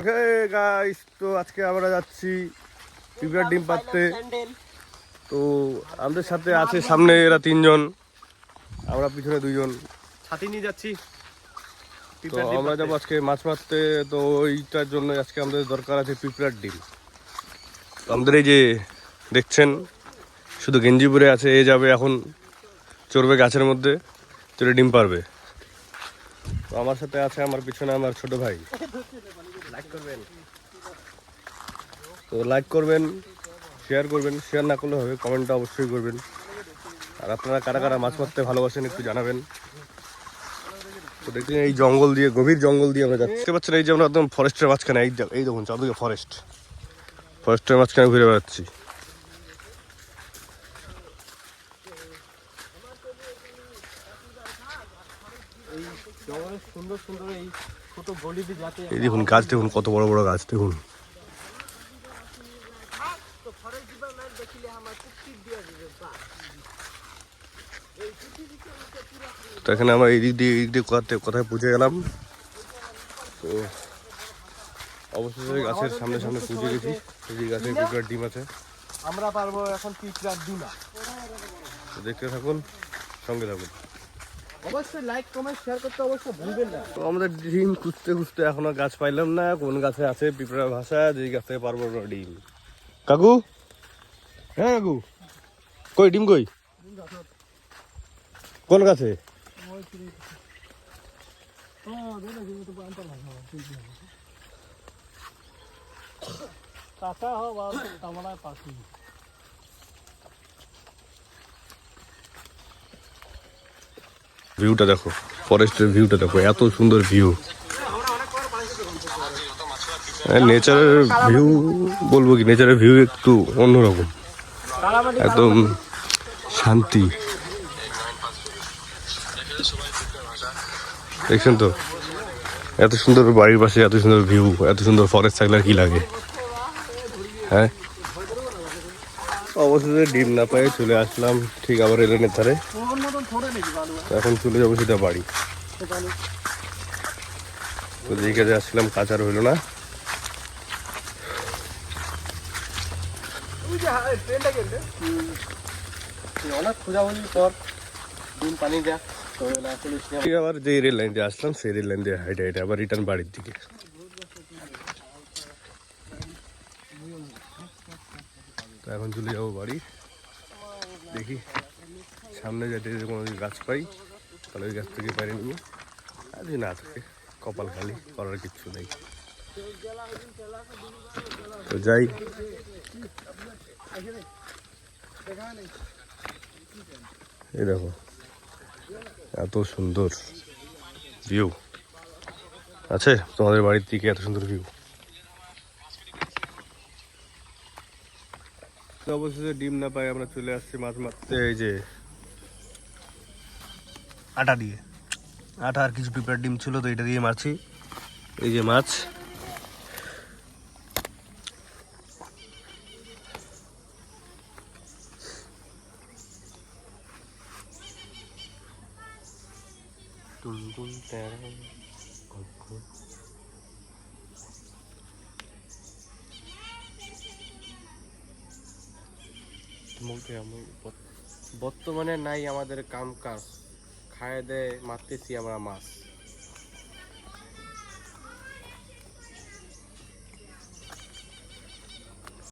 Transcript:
Okay guys, তো আজকে আমরা যাচ্ছি পিঁপড়ার ডিম পাড়তে। তো আমাদের সাথে আছে সামনে এরা 3 জন, আমরা পিছনে 2 জন ছাতি নিয়ে যাচ্ছি। তো আমরা যাবো আজকে মাছ মারতে। তো ওইটার জন্য আজকে আমাদের দরকার আছে পিঁপড়ার ডিম। আমাদের এই যে দেখছেন শুধু গেঞ্জি পরে আছে, এ যাবে এখন চড়বে গাছের মধ্যে, চড়ে ডিম পারবে। তো আমার সাথে আছে আমার পিছনে আমার ছোট ভাই। লাইক করবেন, তো লাইক করবেন, শেয়ার করবেন, শেয়ার না করলে হবে, কমেন্টটা অবশ্যই করবেন। আর আপনারা কারা কারা মাছ মারতে ভালোবাসেন একটু জানাবেন। তো দেখুন এই জঙ্গল দিয়ে, গভীর জঙ্গল দিয়ে আমরা যাচ্ছি। দেখতে পাচ্ছেন এই যে আমরা একদম ফরেস্টের মাঝখানে, এই দেখুন চারদিকে ফরেস্টের মাঝখানে ঘুরে বেড়াচ্ছি। সুন্দর সুন্দর এই ছোট গলি দিয়ে যাতে এই দেখুন গাছ, দেখুন কত বড় বড় গাছ দেখুন। তো এখানে আমরা এই দিক দিয়ে কোথায় পৌঁছে গেলাম। তো অবশেষে গাছের সামনে সামনে পৌঁছে গেছি। এই গাছে পিঁপড়ার ডিম আছে, আমরা পারবো এখন পিঁপড়ার ডিম। তো দেখতে থাকুন, সঙ্গে থাকুন। অবশ্যই লাইক কমেন্ট শেয়ার করতে অবশ্যই ভুলবেন না। তো আমাদের ডিম খুঁজতে খুঁজতে এখনো গাছ পাইলাম না, কোন গাছে আছে পিঁপড়ার ভাষা, যেই গাছ থেকে পারবো না ডিম। কাকু, হ্যাঁ কাকু, কই ডিম কই, কোন গাছে? ভিউটা দেখো, ফরেস্টের ভিউটা দেখো, এত সুন্দর ভিউ। নেচারের ভিউ বলবো কি, নেচারের ভিউ একটু অন্যরকম, একদম শান্তি। দেখছেন তো এত সুন্দর বাড়ির পাশে এত সুন্দর ভিউ, এত সুন্দর ফরেস্ট থাকলে আর কি লাগে। হ্যাঁ, অবশেষে ডিম না পায়ে চলে আসলাম ঠিক আবার রেলের ধারে। এখন চলে যাবো সেটা বাড়ি। তো যেই কাজে আসছিলাম কাজ আর হইলো না। অনেক খোঁজাখুঁজির পর ডিম পানি দেয়। আবার যে রেল লাইন দিয়ে আসলাম সেই রেল লাইন দিয়ে হাইটে হাইটে আবার রিটার্ন বাড়ির দিকে। তো এখন চলে যাবো বাড়ি। দেখি সামনে যেতে কোনো গাছ পাই তাহলে ওই গাছ থেকে পারি নেবো, আর যদি না থাকে কপাল খালি, করার কিচ্ছু নেই। তো যাই, এই দেখো এত সুন্দর ভিউ আছে তোমাদের বাড়ির দিকে, এত সুন্দর ভিউ। অবশেষে ডিম না পাই আমরা চলে আসছি মাছ মারতে। এই যে আটা দিয়ে, আটা আর কিছু পিঁপড়ার ডিম ছিল, তো এটা দিয়ে মারছি। এই যে মাছ, বর্তমানে নাই আমাদের কাম কাজ, খায় দেয় মারতেছি আমরা মাছ।